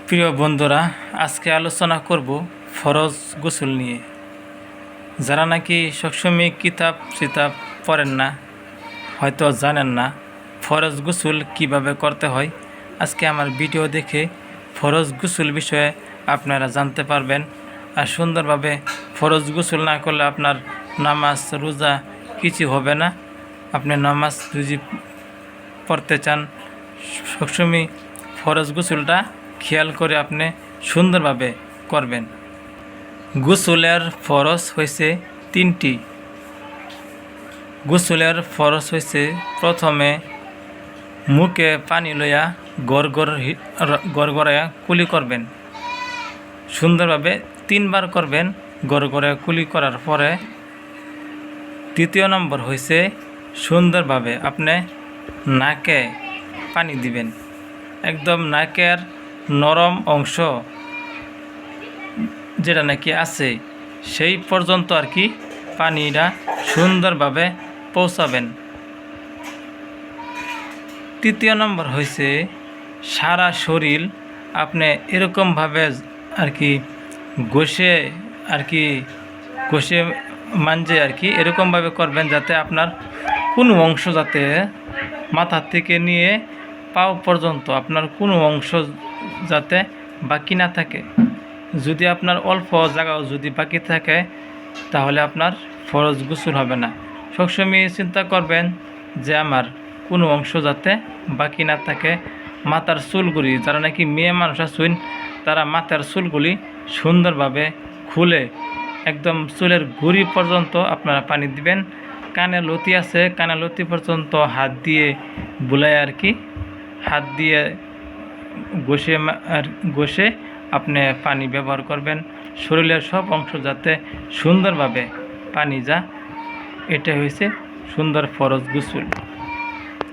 প্রিয় বন্ধুরা, আজকে আলোচনা করব ফরজ গোসল নিয়ে। যারা নাকি সবসময় কিতাব পড়েন না, হয়তো জানেন না ফরজ গোসল কিভাবে করতে হয়, আজকে আমার ভিডিও দেখে ফরজ গোসল বিষয়ে আপনারা জানতে পারবেন। আর সুন্দরভাবে ফরজ গোসল না করলে আপনার নামাজ রোজা কিছু হবে না। আপনি নামাজ যদি পড়তে চান, সবসময় ফরজ গোসলটা খেয়াল করে আপনি সুন্দরভাবে করবেন। গোসলের ফরজ হয়েছে তিনটি। গোসলের ফরজ হয়েছে প্রথমে মুখে পানি লইয়া গড়গড়াইয়া কুলি করবেন, সুন্দরভাবে 3 বার করবেন। গড়গড়াইয়া কুলি করার পরে দ্বিতীয় নম্বর হয়েছে সুন্দরভাবে আপনি নাকে পানি দিবেন, একদম নাকের নরম অংশ যেটা নাকি আছে সেই পর্যন্ত আর কি পানিটা সুন্দরভাবে পৌঁছাবেন। তৃতীয় নম্বর হয়েছে সারা শরীর আপনি এরকমভাবে আর কি ঘষে মাঞ্জে আর কি এরকমভাবে করবেন যাতে আপনার কোনো অংশ যাতে মাথা থেকে নিয়ে পাও পর্যন্ত আপনার কোনো অংশ যাতে বাকি না থাকে। যদি আপনার অল্প জায়গাও যদি বাকি থাকে তাহলে আপনার ফরজ গোসল হবে না। সবসময় চিন্তা করবেন যে আমার কোনো অংশ যাতে বাকি না থাকে। মাথার চুলগুলি, যারা নাকি মেয়ে মানুষ আছেন তারা মাথার চুলগুলি সুন্দরভাবে খুলে একদম চুলের গুড়ি পর্যন্ত আপনারা পানি দিবেন। কানে লতি আছে, কানে লতি পর্যন্ত হাত দিয়ে বুলায় আর কি হাত দিয়ে ঘষে আপনি পানি ব্যবহার করবেন। শরীরের সব অংশ যাতে সুন্দরভাবে পানি এটা হয়েছে সুন্দর ফরজ গোসল।